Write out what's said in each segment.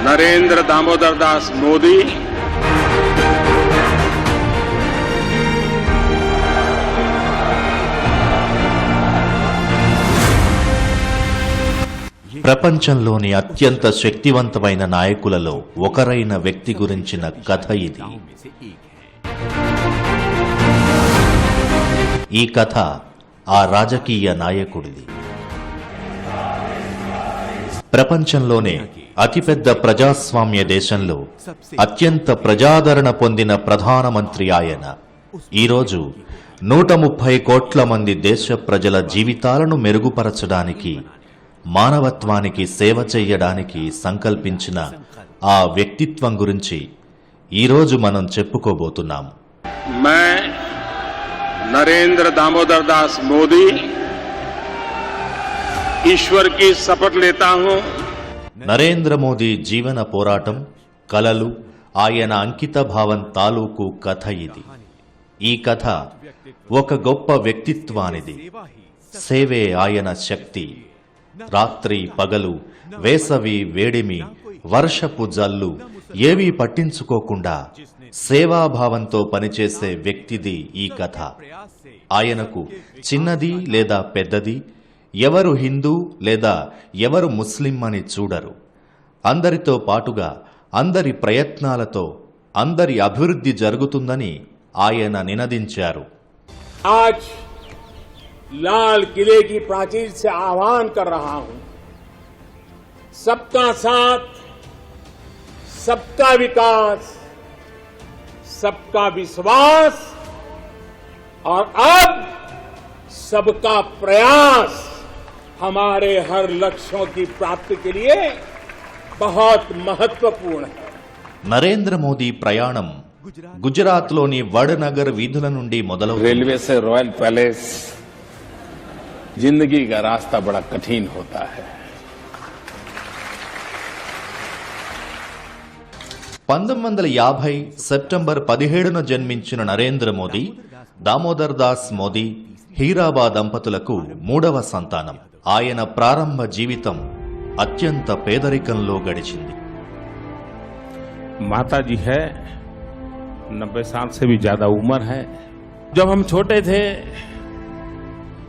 नरेंद्र दामोदर दास मोदी ప్రపంచంలోని అత్యంత శక్తివంతమైన నాయకులలో ఒకరైన వ్యక్తి గురించిన కథ ఇది. ఈ కథ ఆ రాజకీయ నాయకుడిది. ప్రపంచంలోనే అతిపెద్ద ప్రజాస్వామ్య దేశంలో అత్యంత ప్రజాదరణ పొందిన ప్రధానమంత్రి ఆయన. ఈరోజు 130 కోట్ల మంది దేశ ప్రజల జీవితాలను మెరుగుపరచడానికి, మానవత్వానికి సేవ చేయడానికి సంకల్పించిన ఆ వ్యక్తిత్వం గురించి ఈరోజు మనం చెప్పుకోబోతున్నాం. मैं नरेंद्र दामोदर दास मोदी ईश्वर की शपथ लेता हूं. నరేంద్ర మోదీ జీవన పోరాటం, కలలు, ఆయన అంకిత భావం తాలూకు కథ ఇది. ఈ కథ ఒక గొప్ప వ్యక్తిత్వానిది. సేవే ఆయన శక్తి. రాత్రి పగలు, వేసవి వేడిమి, వర్షపు జల్లు ఏవీ పట్టించుకోకుండా సేవాభావంతో పనిచేసే వ్యక్తిది ఈ కథ. ఆయనకు చిన్నది లేదా పెద్దది, ఎవరు హిందూ లేదా ఎవరు ముస్లిం అని చూడరు. అందరితో పాటుగా అందరి ప్రయత్నాలతో అందరి అభివృద్ధి జరుగుతుందని ఆయన నినదించారు. आज लाल किले की प्राचीर से आह्वान कर रहा हूं, सबका साथ, सबका विकास, सबका विश्वास और अब सबका प्रयास हमारे हर लक्ष्यों की प्राप्ति के लिए बहुत महत्वपूर्ण है. నరేంద్ర మోదీ ప్రయాణం గుజరాత్లోని వడనగర్ వీధుల నుండి మొదలవుతుంది. रेलवे से रॉयल पैलेस जिंदगी का रास्ता बड़ा कठिन होता है. 1950 సెప్టెంబర్ 17న జన్మించిన నరేంద్ర మోదీ, దామోదర్ దాస్ మోదీ, హీరాబా దంపతులకు 3వ సంతానం. ఆయన ప్రారంభ జీవితం అత్యంత పేదరికంలో గడిచింది. माता जी है, 90 साल से भी ज्यादा उम्र है. जब हम छोटे थे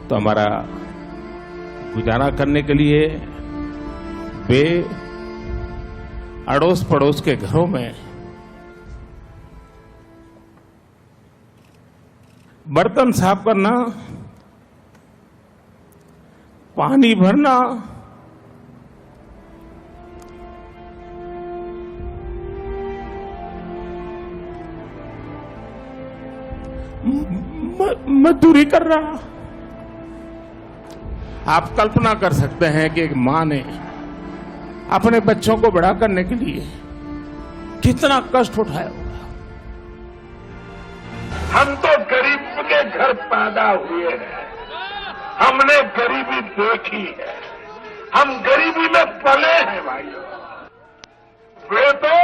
तो हमारा गुजारा करने के लिए वे अड़ोस पड़ोस के घरों में बर्तन साफ करना, पानी भरना, मजदूरी कर रहा. आप कल्पना कर सकते हैं कि एक मां ने अपने बच्चों को बड़ा करने के लिए कितना कष्ट उठाया होगा. हम तो गरीब के घर पैदा हुए हैं, हमने गरीबी देखी है, हम गरीबी में पले हैं भाइयों. वे तो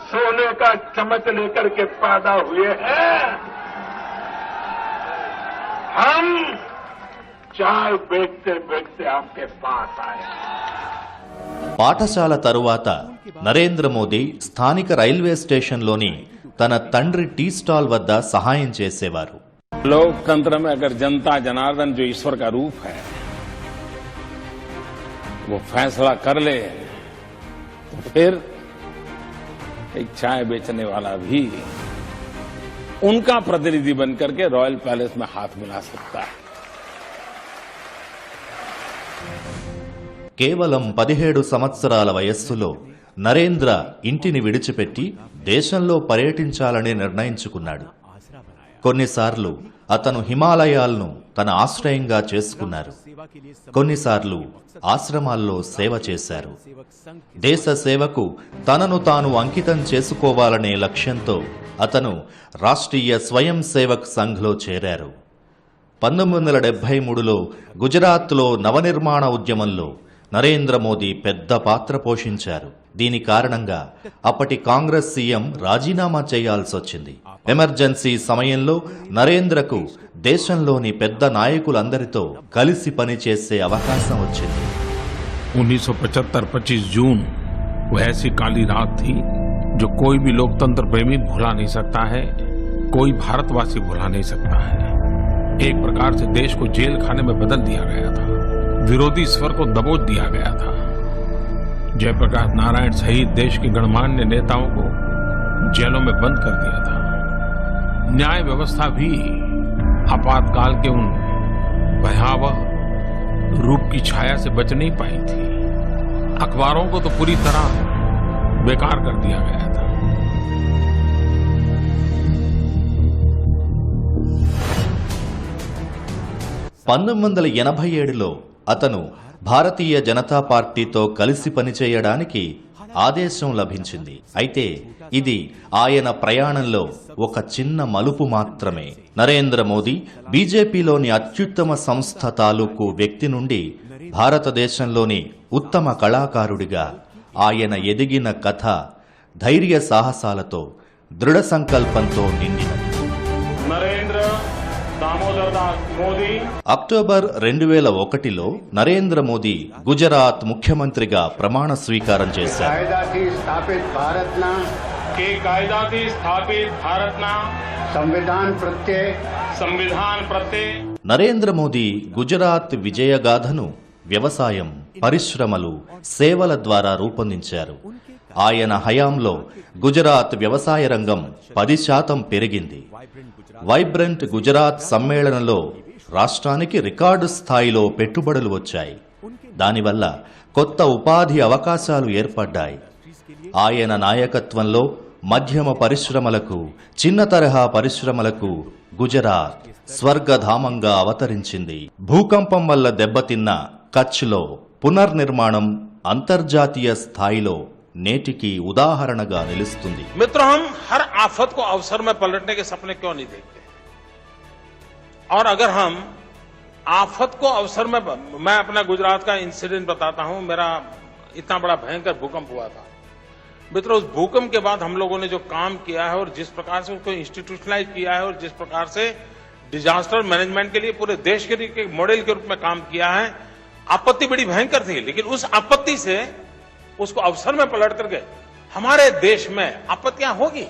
सोने का चम्मच लेकर के पैदा हुए हैं, हम चाय बेचते बेचते आपके पास आए. పాఠశాల తరువాత నరేంద్ర మోదీ స్థానిక రైల్వే స్టేషన్లోని తన తండ్రి టీ స్టాల్ వద్ద సహాయం చేసేవారు. लोकतंत्र में अगर जनता जनार्दन जो ईश्वर का रूप है वो फैसला कर ले तो फिर एक चाय बेचने वाला भी उनका प्रतिनिधि बनकर के रॉयल पैलेस में हाथ मिला सकता है. కేవలం 17 సంవత్సరాల వయస్సులో నరేంద్ర ఇంటిని విడిచిపెట్టి దేశంలో పర్యటించాలని నిర్ణయించుకున్నాడు. కొన్నిసార్లు అతను హిమాలయాలను తన ఆశ్రయంగా చేసుకున్నారు. కొన్నిసార్లు ఆశ్రమాల్లో సేవ చేశారు. దేశ సేవకు తనను తాను అంకితం చేసుకోవాలనే లక్ష్యంతో అతను రాష్ట్రీయ స్వయం సేవక్ సంఘ్లో చేరారు. 1973లో గుజరాత్లో నవనిర్మాణ ఉద్యమంలో నరేంద్ర మోదీ పెద్ద పాత్ర పోషించారు. దీని కారణంగా అప్పటి కాంగ్రెస్ సీఎం రాజీనామా చేయాల్సొచ్చింది. ఎమర్జెన్సీ సమయంలో నరేంద్రకు దేశంలోని పెద్ద నాయకులందరితో కలిసి పనిచేసే అవకాశం వచ్చింది. 1975 25 जून वह ऐसी काली रात थी जो कोई भी लोकतंत्र प्रेमी भुला नहीं सकता है, कोई भारतवासी भुला नहीं सकता है। एक प्रकार से देश को जेल खाने में बदल दिया गया था, विरोधी स्वर को दबोच दिया गया था। जयप्रकाश नारायण सहित देश के गणमान्य नेताओं को जेलों में बंद कर दिया था। न्याय व्यवस्था भी आपातकाल के उन भयावह रूप की छाया से बच नहीं पाई थी। अखबारों को तो पूरी तरह बेकार कर दिया गया था। పంతొమ్మిది 1987లో అతను భారతీయ జనతా పార్టీతో కలిసి పనిచేయడానికి ఆదేశం లభించింది. అయితే ఇది ఆయన ప్రయాణంలో ఒక చిన్న మలుపు మాత్రమే. నరేంద్ర మోదీ బీజేపీలోని అత్యుత్తమ సంస్థ తాలూకు వ్యక్తి నుండి భారతదేశంలోని ఉత్తమ కళాకారుడిగా ఆయన ఎదిగిన కథ ధైర్య సాహసాలతో దృఢ సంకల్పంతో నిండినది. नरेंद्र दामोदर दास मोदी అక్టోబర్ 2001లో నరేంద్ర మోదీ గుజరాత్ ముఖ్యమంత్రిగా ప్రమాణ స్వీకారం చేశారు. कायदाથી સ્થાપિત ભારતના के कायदाથી स्थापित भारतना સંવિધાન પ્રત્યે నరేంద్ర మోదీ గుజరాత్ విజయగాథను వ్యవసాయం, పరిశ్రమలు, సేవల ద్వారా రూపొందించారు. ఆయన హయాంలో గుజరాత్ వ్యవసాయ రంగం 10% పెరిగింది. వైబ్రెంట్ గుజరాత్ సమ్మేళనంలో రాష్ట్రానికి రికార్డు స్థాయిలో పెట్టుబడులు వచ్చాయి. దానివల్ల కొత్త ఉపాధి అవకాశాలు ఏర్పడ్డాయి. ఆయన నాయకత్వంలో మధ్యమ పరిశ్రమలకు, చిన్న తరహా పరిశ్రమలకు గుజరాత్ స్వర్గధామంగా అవతరించింది. భూకంపం వల్ల దెబ్బతిన్న కచ్లో పునర్నిర్మాణం అంతర్జాతీయ స్థాయిలో నేటికి ఉదాహరణగా నిలుస్తుంది. मित्रों, हम हर आफत को अवसर में पलटने के सपने क्यों नहीं देखते? और अगर हम आफत को अवसर में, मैं अपना गुजरात का इंसिडेंट बताता हूं। मेरा इतना बड़ा भयंकर भूकंप हुआ था। मित्रों, उस भूकंप के बाद हम लोगों ने जो काम किया है और जिस प्रकार से उसको इंस्टीट्यूशनलाइज किया है और जिस प्रकार से डिजास्टर मैनेजमेंट के लिए पूरे देश के लिए एक मॉडल के रूप में काम किया है। आपत्ति बड़ी भयंकर थी, लेकिन उस आपत्ति से उसको अवसर में पलट करके हमारे देश में आपत्तियां होगी,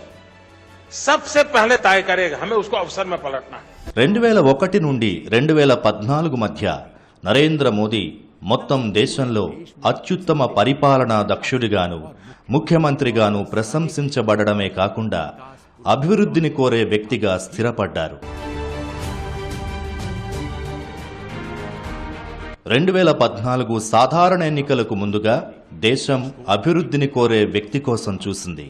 सबसे पहले तय करेगा हमें उसको अवसर में पलटना है। 2001 నుండి 2014 మధ్య నరేంద్ర మోదీ మొత్తం దేశంలో అత్యుత్తమ పరిపాలనా దక్షుడిగాను, ముఖ్యమంత్రిగాను ప్రశంసించబడడమే కాకుండా అభివృద్ధిని కోరే వ్యక్తిగా స్థిరపడ్డారు. 2014 సాధారణ ఎన్నికలకు ముందుగా దేశం అభివృద్ధిని కోరే వ్యక్తి కోసం చూసింది.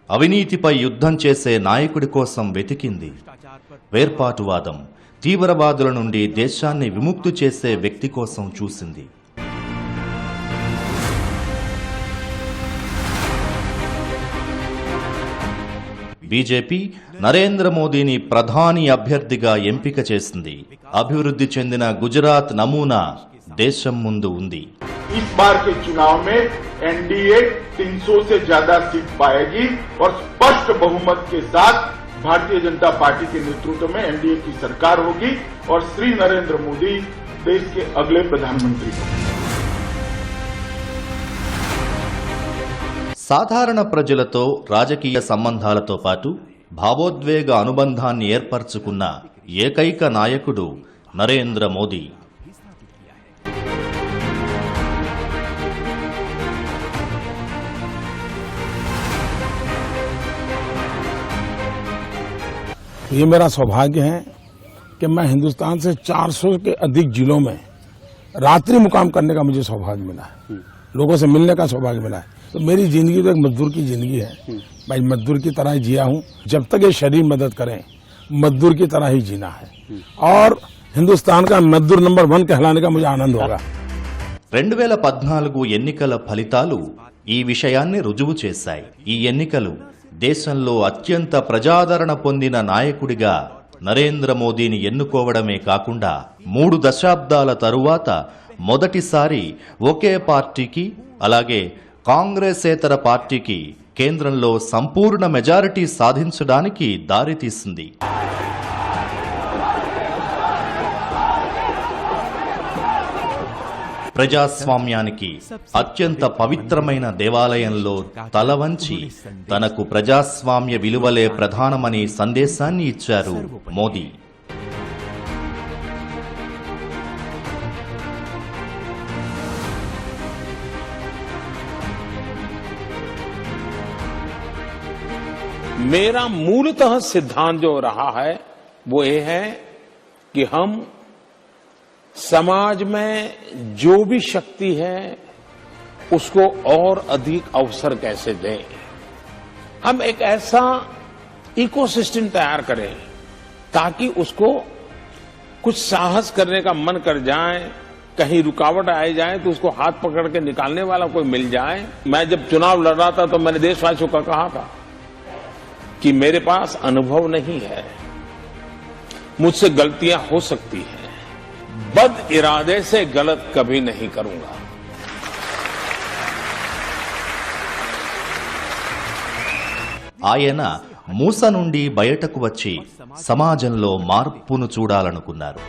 అవినీతిపై యుద్ధం చేసే నాయకుడి కోసం వెతికింది. వేర్పాటువాదం, తీవ్రవాదుల నుండి దేశాన్ని విముక్తి చేసే వ్యక్తి కోసం చూసింది. బీజేపీ నరేంద్ర మోదీని ప్రధాని అభ్యర్థిగా ఎంపిక చేసింది. అభివృద్ధి చెందిన గుజరాత్ నమూనా దేశం ముందు ఉంది. इस बार के चुनाव में एनडीए 300 से ज्यादा सीट पाएगी और स्पष्ट बहुमत के साथ भारतीय जनता पार्टी के नेतृत्व में एनडीए की सरकार होगी और श्री नरेंद्र मोदी देश के अगले प्रधानमंत्री होंगे. సాధారణ ప్రజలతో రాజకీయ సంబంధాలతో పాటు భావోద్వేగ అనుబంధాన్ని ఏర్పరచుకున్న ఏకైక నాయకుడు నరేంద్ర మోదీ. ये मेरा सौभाग्य है कि मैं हिंदुस्तान से 400 के अधिक जिलों में रात्रि मुकाम करने का मुझे सौभाग्य मिला है, लोगों से मिलने का सौभाग्य मिला है। तो मेरी जिंदगी तो एक मजदूर की जिंदगी है। मैं मजदूर की तरह ही जिया हूँ। जब तक ये शरीर मदद करें, मजदूर की तरह ही जीना है और हिंदुस्तान का मजदूर नंबर 1 कहलाने का मुझे आनंद होगा. 2014 ఎన్నికల ఫలితాలు ఈ విషయాన్ని రుజువు చేశాయి. ఈ ఎన్నికలు దేశంలో అత్యంత ప్రజాదరణ పొందిన నాయకుడిగా నరేంద్ర మోదీని ఎన్నుకోవడమే కాకుండా 3 దశాబ్దాల తరువాత మొదటిసారి ఒకే పార్టీకి, అలాగే కాంగ్రెసేతర పార్టీకి కేంద్రంలో సంపూర్ణ మెజారిటీ సాధించడానికి దారితీసింది. ప్రజాస్వామ్యానికి అత్యంత పవిత్రమైన దేవాలయంలో తల వంచి తనకు ప్రజాస్వామ్య విలువలే ప్రధానమని సందేశాన్ని ఇచ్చారు మోదీ. मेरा मूलतः सिद्धांत जो रहा है वो ये है कि हम समाज में जो भी शक्ति है उसको और अधिक अवसर कैसे दें. हम एक ऐसा इकोसिस्टम तैयार करें ताकि उसको कुछ साहस करने का मन कर जाए, कहीं रुकावट आ जाए तो उसको हाथ पकड़ के निकालने वाला कोई मिल जाए. मैं जब चुनाव लड़ रहा था तो मैंने देशवासियों को कहा था कि मेरे पास अनुभव नहीं है, मुझसे गलतियां हो सकती हैं, बद इरादे से गलत कभी नहीं करूंगा. ఆయన మూస నుండి బయటకు వచ్చి సమాజంలో మార్పును చూడాలనుకున్నారు.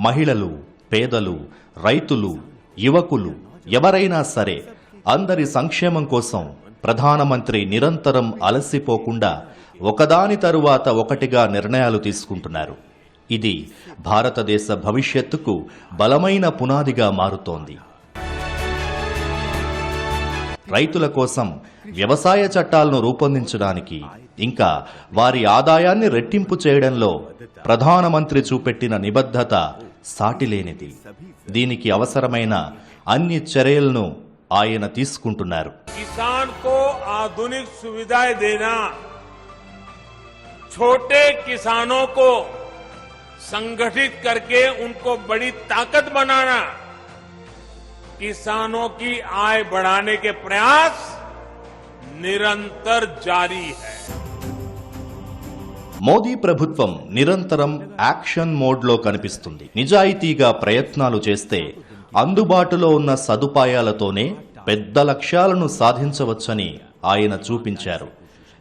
మహిళలు, పేదలు, రైతులు, యువకులు ఎవరైనా సరే అందరి సంక్షేమం కోసం ప్రధానమంత్రి నిరంతరం అలసిపోకుండా ఒకదాని తరువాత ఒకటిగా నిర్ణయాలు తీసుకుంటున్నారు. ఇది భారతదేశ భవిష్యత్తుకు బలమైన పునాదిగా మారుతోంది. రైతుల కోసం వ్యవసాయ చట్టాలను రూపొందించడానికి, ఇంకా వారి ఆదాయాన్ని రెట్టింపు చేయడంలో ప్రధానమంత్రి చూపెట్టిన నిబద్ధత సాటిలేనిది. దీనికి అవసరమైన అన్ని చర్యలను ఆయన తీసుకుంటున్నారు. किसान को आधुनिक सुविधाएं देना, छोटे किसानों को संगठित करके उनको बड़ी ताकत बनाना, किसानों की आय बढ़ाने के प्रयास निरंतर जारी है. మోదీ ప్రభుత్వం నిరంతరం యాక్షన్ మోడ్లో కనిపిస్తుంది. నిజాయితీగా ప్రయత్నాలు చేస్తే అందుబాటులో ఉన్న సదుపాయాలతోనే పెద్ద లక్ష్యాలను సాధించవచ్చని ఆయన చూపించారు.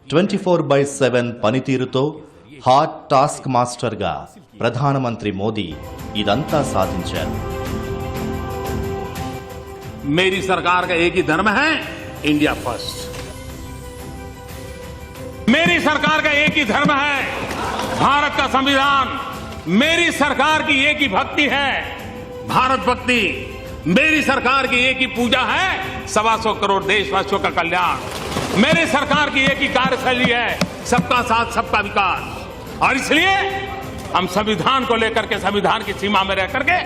24/7 పనితీరుతో హార్డ్ టాస్క్ మాస్టర్గా ప్రధానమంత్రి మోదీ ఇదంతా సాధించారు. मेरी सरकार का एक ही धर्म है, इंडिया फर्स्ट. मेरी सरकार का एक ही धर्म है, भारत का संविधान. मेरी सरकार की एक ही भक्ति है, भारत भक्ति. मेरी सरकार की एक ही पूजा है, 125 करोड़ देशवासियों का कल्याण. मेरी सरकार की एक ही कार्यशैली है, सबका साथ सबका विकास. और इसलिए हम संविधान को लेकर के, संविधान की सीमा में रह करके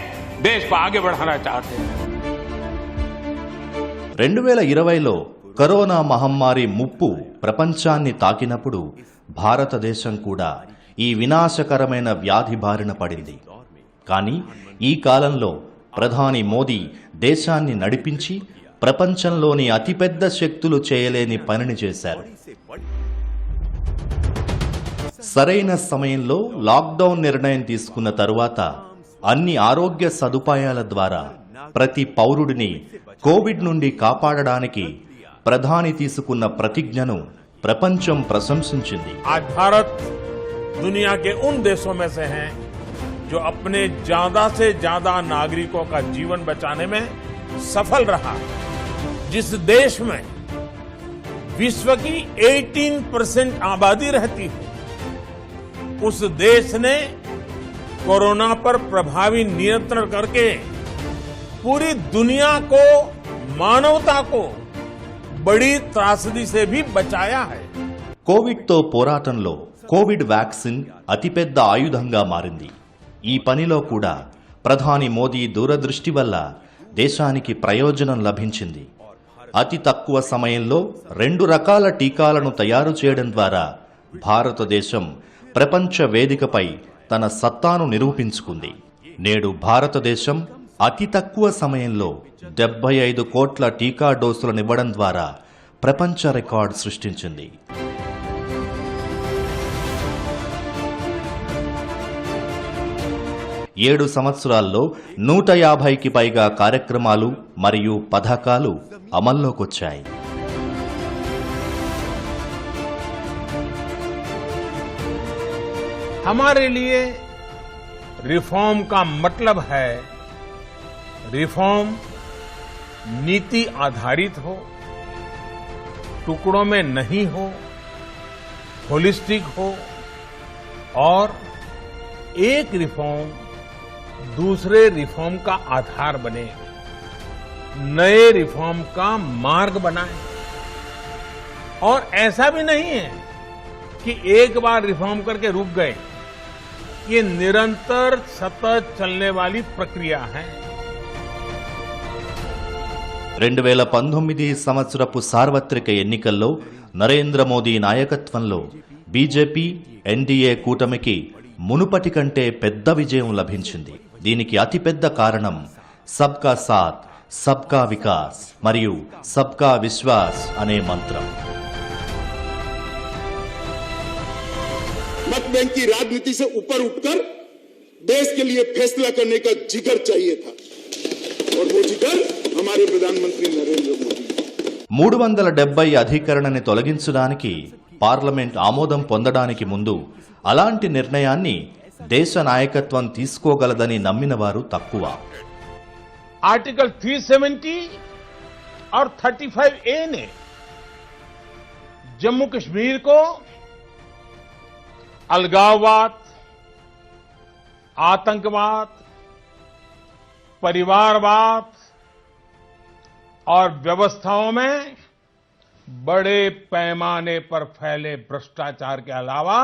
देश को आगे बढ़ाना चाहते हैं. 2020లో కరోనా మహమ్మారి ముప్పు ప్రపంచాన్ని తాకినప్పుడు భారతదేశం కూడా ఈ వినాశకరమైన వ్యాధి బారిన పడింది. కానీ ఈ కాలంలో ప్రధాని మోదీ దేశాన్ని నడిపించి ప్రపంచంలోని అతిపెద్ద శక్తులు చేయలేని పనిని చేశారు. సరైన సమయంలో లాక్డౌన్ నిర్ణయం తీసుకున్న తరువాత అన్ని ఆరోగ్య సదుపాయాల ద్వారా ప్రతి పౌరుడిని కోవిడ్ నుండి కాపాడడానికి ప్రధాని తీసుకున్న ప్రతిజ్ఞను ప్రపంచం ప్రశంసించింది. आज भारत दुनिया के उन देशों में से है जो अपने ज्यादा से ज्यादा नागरिकों का जीवन बचाने में सफल रहा. जिस देश में विश्व की 18% आबादी रहती है, उस देश ने कोरोना पर प्रभावी नियंत्रण करके पूरी दुनिया को, मानवता को बड़ी त्रासदी से भी बचाया है. కోవిడ్తో పోరాటంలో కోవిడ్ వ్యాక్సిన్ అతిపెద్ద ఆయుధంగా మారింది. ఈ పనిలో కూడా ప్రధాని మోదీ దూరదృష్టి వల్ల దేశానికి ప్రయోజనం లభించింది. అతి తక్కువ సమయంలో 2 రకాల టీకాలను తయారు చేయడం ద్వారా భారతదేశం ప్రపంచ వేదికపై తన సత్తాను నిరూపించుకుంది. నేడు భారతదేశం అతి తక్కువ సమయంలో 75 కోట్ల టీకా డోసులనివ్వడం ద్వారా ప్రపంచ రికార్డు సృష్టించింది. ఏడు సంవత్సరాల్లో 150కి పైగా కార్యక్రమాలు మరియు పథకాలు అమల్లోకొచ్చాయి. हमारे लिए रिफॉर्म का मतलब है रिफॉर्म नीति आधारित हो, टुकड़ों में नहीं हो, होलिस्टिक हो और एक रिफॉर्म दूसरे रिफॉर्म का आधार बने, नए रिफॉर्म का मार्ग बनाए। और ऐसा भी नहीं है कि एक बार रिफॉर्म करके रुक गए, ये निरंतर सतत चलने वाली प्रक्रिया है। 2019 సంవత్సరపు సార్వత్రిక ఎన్నికల్లో నరేంద్ర మోదీ నాయకత్వంలో బీజేపీ ఎన్డీఏ కూటమికి మునుపటి కంటే పెద్ద విజయం లభించింది. దీనికి అతిపెద్ద కారణం సబ్కా సాథ్, సబ్కా వికాస్ మరియు సబ్కా విశ్వాస్ అనే మంత్రం. मत बैंक की राजनीति से ऊपर उठकर देश के लिए फैसला करने का जिगर चाहिए था और वो जिगर हमारे प्रधानमंत्री नरेंद्र मोदी. 370 అధికరణని తొలగించడానికి పార్లమెంట్ ఆమోదం పొందడానికి ముందు అలాంటి నిర్ణయాన్ని దేశ నాయకత్వం తీసుకోగలదని నమ్మిన వారు తక్కువ. आर्टिकल 370 और 35A ने जम्मू कश्मीर को अलगाववाद, आतंकवाद, परिवारवाद और व्यवस्थाओं में बड़े पैमाने पर फैले भ्रष्टाचार के अलावा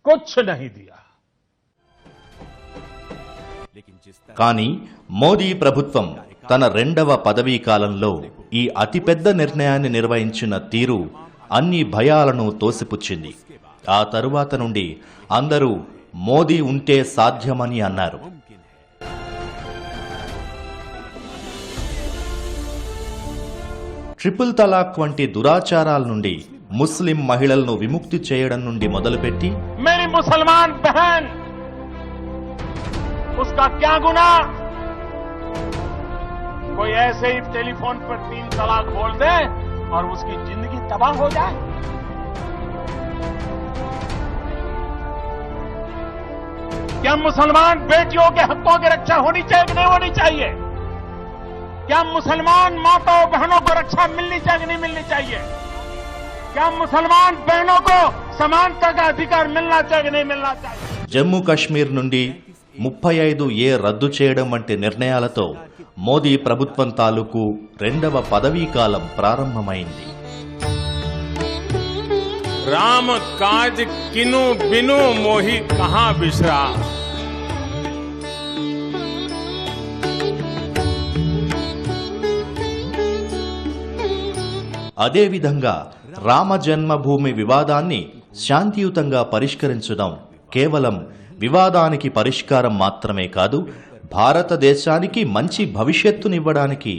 कुछ नहीं दिया. కానీ మోదీ ప్రభుత్వం తన రెండవ పదవీ కాలంలో ఈ అతిపెద్ద నిర్ణయాన్ని నిర్వహించిన తీరు అన్ని భయాలను తోసిపుచ్చింది. ఆ తరువాత నుండి అందరూ మోదీ ఉంటే సాధ్యమని అన్నారు. ట్రిపుల్ తలాక్ వంటి దురాచారాల నుండి ముస్లిం మహిళలను విముక్తి చేయడం నుండి మొదలుపెట్టి मेरी मुसलमान बहन, उसका क्या गुनाह? कोई ऐसे ही टेलीफोन पर 3 तलाक बोल दे और उसकी जिंदगी तबाह हो जाए? क्या मुसलमान बेटियों के हकों की रक्षा होनी चाहिए कि नहीं होनी चाहिए? क्या मुसलमान माताओं बहनों को रक्षा मिलनी चाहिए कि नहीं मिलनी चाहिए? क्या मुसलमान बहनों को समानता का अधिकार मिलना चाहिए कि नहीं मिलना चाहिए? జమ్మూ కాశ్మీర్ నుండి 35A రద్దు చేయడం వంటి నిర్ణయాలతో మోదీ ప్రభుత్వం తాలూకు రెండవ పదవీ కాలం ప్రారంభమైంది. राम काज किनु बिनु मोहि कहां बिसरा. అదేవిధంగా రామ జన్మభూమి వివాదాన్ని శాంతియుతంగా పరిష్కరించడం కేవలం వివాదానికి పరిష్కారం మాత్రమే కాదు, భారతదేశానికి మంచి భవిష్యత్తునివ్వడానికి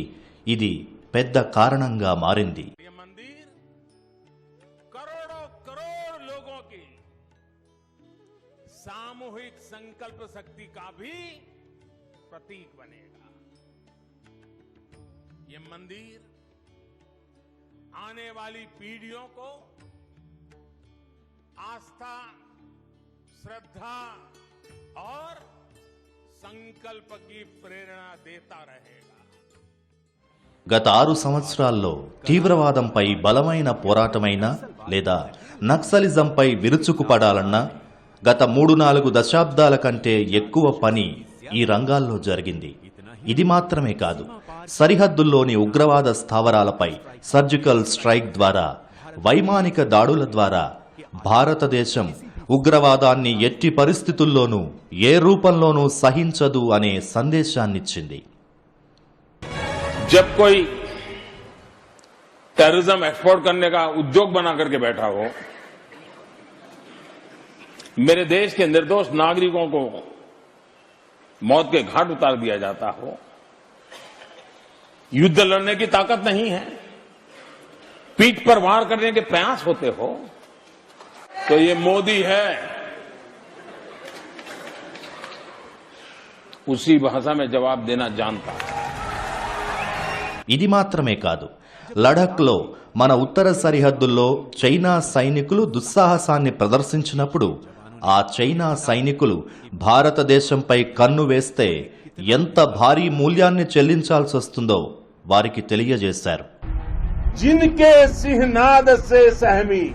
ఇది పెద్ద కారణంగా మారింది. ये मंदिर करोड़ों करोड़ लोगों की सामूहिक संकल्प शक्ति का भी प्रतीक बनेगा. ये मंदिर आने वाली पीढ़ियों को आस्था, श्रद्धा और संकल्प की प्रेरणा देता रहेगा. గత 6 సంవత్సరాల్లో తీవ్రవాదంపై బలమైన పోరాటమైనా లేదా నక్సలిజంపై విరుచుకుపడాలన్నా గత 3-4 దశాబ్దాల కంటే ఎక్కువ పని ఈ రంగాల్లో జరిగింది. ఇది మాత్రమే కాదు, సరిహద్దుల్లోని ఉగ్రవాద స్థావరాలపై సర్జికల్ స్ట్రైక్ ద్వారా, వైమానిక దాడుల ద్వారా భారతదేశం ఉగ్రవాదాన్ని ఎట్టి పరిస్థితుల్లోనూ ఏ రూపంలోనూ సహించదు అనే సందేశాన్నిచ్చింది. जब कोई टेररिज्म एक्सपोर्ट करने का उद्योग बना करके बैठा हो, मेरे देश के निर्दोष नागरिकों को मौत के घाट उतार दिया जाता हो, युद्ध लड़ने की ताकत नहीं है, पीठ पर वार करने के प्रयास होते हो, तो ये मोदी है. उसी भाषा में जवाब देना जानता है. ఇది మాత్రమే కాదు, లడఖ్లో మన ఉత్తర సరిహద్దుల్లో చైనా సైనికులు దుస్సాహసాన్ని ప్రదర్శించినప్పుడు ఆ చైనా సైనికులు భారతదేశంపై కన్ను వేస్తే ఎంత భారీ మూల్యాన్ని చెల్లించాల్సి వస్తుందో వారికి తెలియజేశారు. जिनके सिंहनाद से सहमी,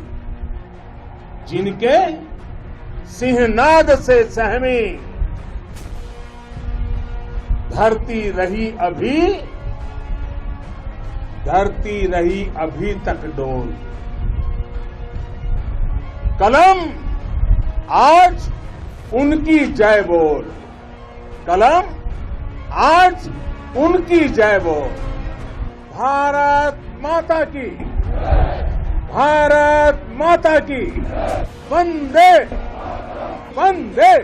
जिनके सिंहनाद से सहमी धरती रही अभी तक डोल. कलम आज उनकी जय बोल, कलम आज उनकी जय बोल. भारत माता की, भारत माता की, वंदे वंदे.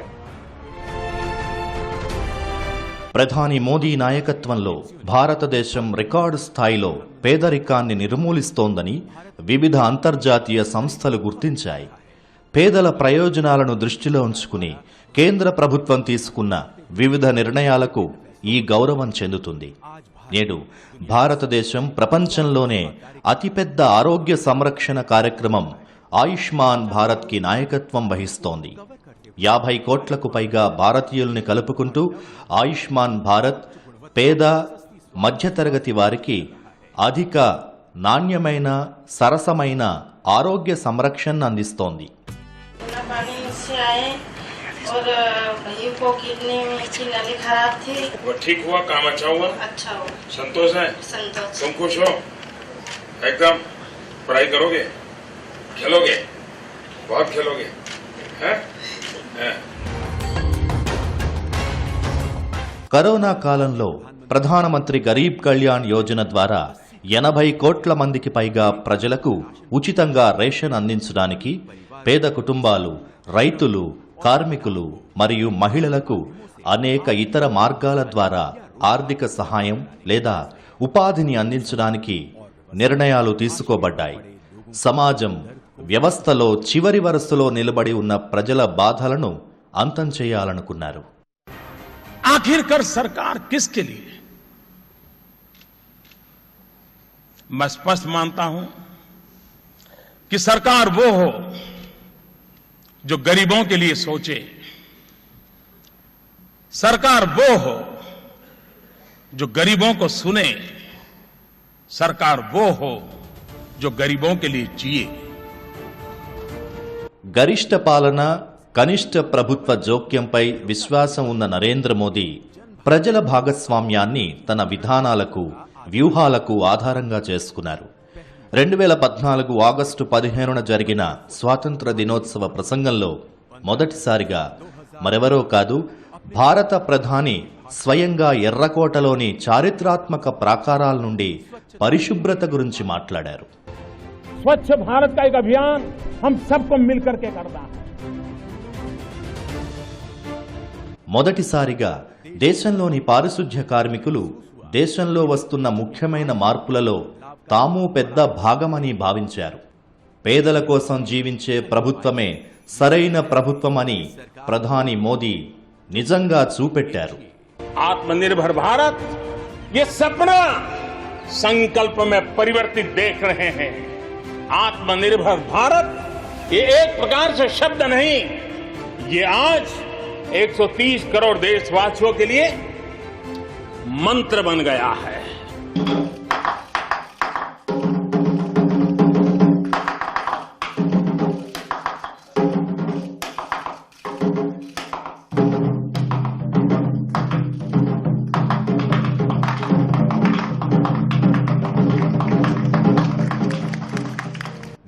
ప్రధాని మోదీ నాయకత్వంలో భారతదేశం రికార్డు స్థాయిలో పేదరికాన్ని నిర్మూలిస్తోందని వివిధ అంతర్జాతీయ సంస్థలు గుర్తించాయి. పేదల ప్రయోజనాలను దృష్టిలో ఉంచుకుని కేంద్ర ప్రభుత్వం తీసుకున్న వివిధ నిర్ణయాలకు ఈ గౌరవం చెందుతుంది. నేడు భారతదేశం ప్రపంచంలోనే అతిపెద్ద ఆరోగ్య సంరక్షణ కార్యక్రమం ఆయుష్మాన్ భారత్కి నాయకత్వం వహిస్తోంది. 50 కోట్లకు పైగా భారతీయుల్ని కలుపుకుంటూ ఆయుష్మాన్ భారత్ పేద మధ్యతరగతి వారికి అధిక నాణ్యమైన సరసమైన ఆరోగ్య సంరక్షణ అందిస్తోంది. और भाई को किडनी में की नली खराब थी, वो ठीक हुआ, काम अच्छा हुआ, अच्छा हो, संतोष है, संतोष. तुम खुश हो एकदम. पढ़ाई करोगे, खेलोगे, बहुत खेलोगे, हैं? కరోనా కాలంలో ప్రధానమంత్రి గరీబ్ కళ్యాణ్ యోజన ద్వారా 80 కోట్ల మందికి పైగా ప్రజలకు ఉచితంగా రేషన్ అందించడానికి పేద కుటుంబాలు, రైతులు, కార్మికులు మరియు మహిళలకు అనేక ఇతర మార్గాల ద్వారా ఆర్థిక సహాయం లేదా ఉపాధిని అందించడానికి నిర్ణయాలు తీసుకోబడ్డాయి. సమాజం వ్యవస్థలో చివరి వరుసలో నిలబడి ఉన్న ప్రజల బాధలను అంతం చేయాలనుకున్నారు. आखिरकार सरकार किसके लिए? मैं स्पष्ट मानता हूं कि सरकार वो हो जो गरीबों के लिए सोचे, सरकार वो हो जो गरीबों को सुने, सरकार वो हो जो गरीबों के लिए जिए. గరిష్ట పాలన, కనిష్ట ప్రభుత్వ జోక్యంపై విశ్వాసం ఉన్న నరేంద్ర మోదీ ప్రజల భాగస్వామ్యాన్ని తన విధానాలకు, వ్యూహాలకు ఆధారంగా చేసుకున్నారు. 2014 ఆగస్టు 15న జరిగిన స్వాతంత్ర దినోత్సవ ప్రసంగంలో మొదటిసారిగా మరెవరో కాదు, భారత ప్రధాని స్వయంగా ఎర్రకోటలోని చారిత్రాత్మక ప్రాకారాల నుండి పరిశుభ్రత గురించి మాట్లాడారు. स्वच्छ भारत का एक अभियान हम सबको मिलकर के करना है. మొదటిసారిగా దేశంలోని పారిశుధ్య కార్మికులు దేశంలో వస్తున్న ముఖ్యమైన మార్పులలో తాము పెద్ద భాగమని భావించారు. పేదల కోసం జీవించే ప్రభుత్వమే సరైన ప్రభుత్వమని ప్రధాని మోదీ నిజంగా చూపెట్టారు. आत्मनिर्भर भारत ये सपना संकल्प में परिवर्तित देख रहे हैं. आत्मनिर्भर भारत ये एक प्रकार से शब्द नहीं, ये आज 130 करोड़ देशवासियों के लिए मंत्र बन गया है.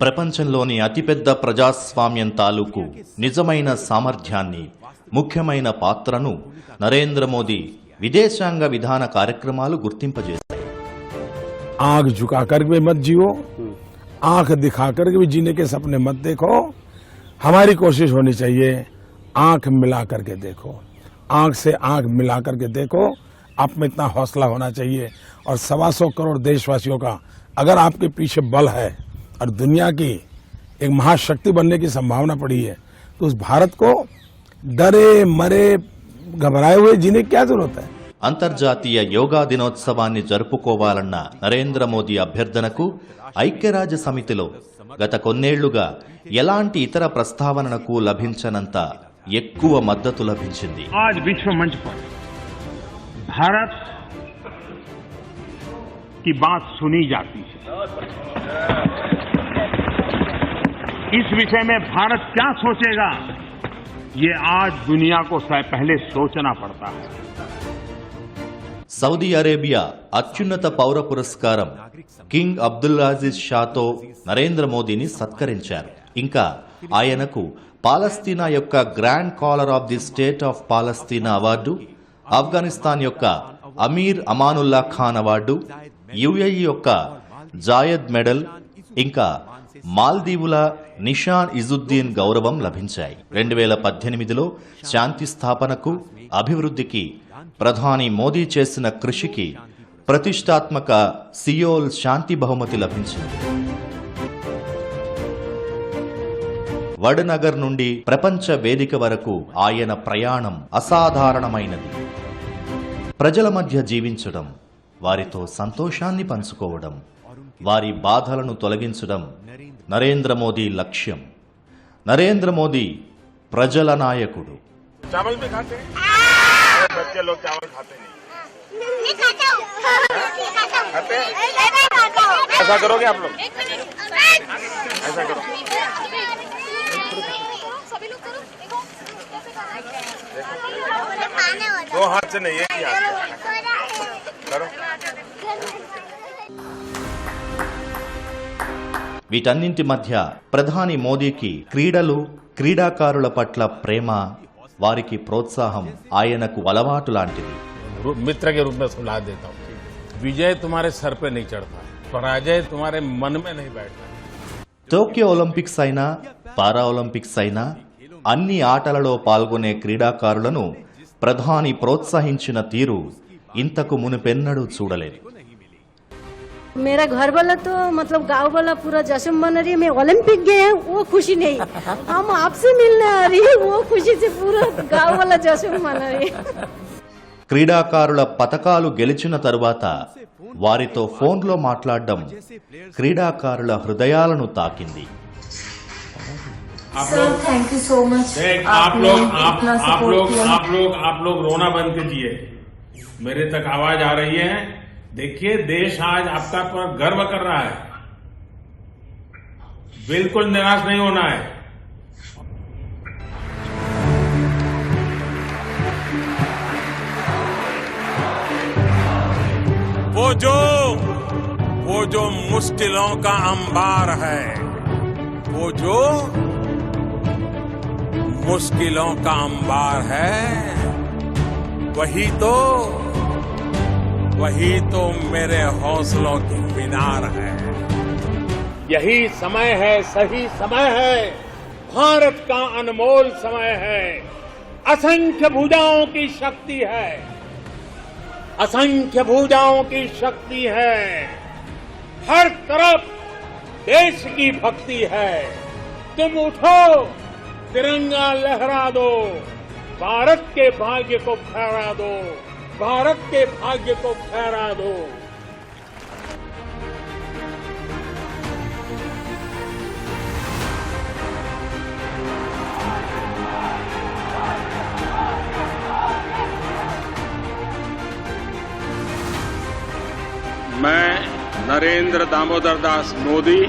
ప్రపంచంలోని అతిపెద్ద ప్రజాస్వామ్యం తాలూకు నిజమైన సామర్థ్యాన్ని, ముఖ్యమైన పాత్రను నరేంద్ర మోదీ విదేశాంగ విధాన కార్యక్రమాలు గుర్తింపజేశాయి. आंख झुका कर भी मत जियो, आंख दिखा कर भी जीने के सपने मत देखो. हमारी कोशिश होनी चाहिए आंख मिला करके देखो, आंख से आंख मिला करके देखो. आप में इतना हौसला होना चाहिए और 125 करोड़ देशवासियों का अगर आपके पीछे बल है और दुनिया की एक महाशक्ति बनने की संभावना पड़ी है, तो उस भारत को डरे मरे घबराए हुए जीने की क्या जरूरत है. అంతర్జాతీయ యోగా దినోత్సవాన్ని జరుపుకోవాలన్న నరేంద్ర మోదీ అభ్యర్థనకు ఐక్యరాజ్య సమితిలో గత కొన్నేళ్లుగా ఎలాంటి ఇతర ప్రస్తావనకు లభించనంత ఎక్కువ మద్దతు లభించింది. आज विश्व मंच पर भारत की बात सुनी जाती है। इस विषय में भारत क्या सोचेगा, ये आज दुनिया को पहले सोचना पड़ता है। సౌదీ అరేబియా అత్యున్నత పౌర పురస్కారం కింగ్ అబ్దుల్లాజిజ్ షాతో నరేంద్ర మోదీని సత్కరించారు. ఇంకా ఆయనకు పాలస్తీనా యొక్క grand caller of the state of Palestine award, Afghanistan యొక్క అమీర్ అమానుల్లా ఖాన్ అవార్డు, యుఏఈ యొక్క జాయద్ మెడల్, ఇంకా మాల్దీవుల నిషాన్ ఇజుద్దీన్ గౌరవం లభించాయి. 2018లో శాంతి స్థాపనకు, అభివృద్ధికి ప్రధాని మోదీ చేసిన కృషికి ప్రతిష్టాత్మక సియోల్ శాంతి బహుమతి లభించింది. వడనగర్ నుండి ప్రపంచ వేదిక వరకు ఆయన ప్రయాణం అసాధారణమైనది. ప్రజల మధ్య జీవించడం, వారితో సంతోషాన్ని పంచుకోవడం, వారి బాధలను తొలగించడం నరేంద్ర మోదీ లక్ష్యం. నరేంద్ర మోదీ ప్రజల నాయకుడు. चावल भी खाते हैं? बच्चे लोग चावल खाते नहीं। खाते हैं? ऐसा करोगे आप लोग? ऐसा करो। दो हाथ से नहीं, एक ही हाथ करो। వీటన్నింటి మధ్య ప్రధాని మోదీకి క్రీడలు, క్రీడాకారుల పట్ల ప్రేమ, వారికి ప్రోత్సాహం ఆయనకు అలవాటు లాంటిది. मित्र के रूप में सलाह देता हूँ, विजय तुम्हारे सर पे नहीं चढ़ता, पराजय तुम्हारे मन में नहीं बैठता. టోక్యో ఒలింపిక్స్ అయినా, పారా ఒలింపిక్స్ అయినా అన్ని ఆటలలో పాల్గొనే క్రీడాకారులను ప్రధాని ప్రోత్సహించిన తీరు ఇంతకు మునుపెన్నడూ చూడలేదు. मेरा घर वाला तो मतलब गांव वाला पूरा जश्न मना रही है। मैं ओलंपिक गए हैं वो खुशी नहीं, हम आपसे मिलने आ रही है वो खुशी से पूरा गांव वाला जश्न मना रही है. క్రీడాకారుల పతకాలు గెలిచిన తరువాత వారితో ఫోన్లో మాట్లాడడం క్రీడాకారుల హృదయాలను తాకింది. Thank you so much. आप लोग रोना बंद कीजिए, मेरे तक आवाज आ रही है. देखिए, देश आज आपका पर गर्व कर रहा है, बिल्कुल निराश नहीं होना है. वो जो मुश्किलों का अंबार है, वो जो मुश्किलों का अंबार है, वही तो मेरे हौसलों की मीनार है. यही समय है, सही समय है, भारत का अनमोल समय है. असंख्य भुजाओं की शक्ति है, असंख्य भुजाओं की शक्ति है. हर तरफ देश की भक्ति है. तुम उठो, तिरंगा लहरा दो, भारत के भाग्य को फहरा दो, भारत के भाग्य को फहरा दो. मैं नरेंद्र दामोदर दास मोदी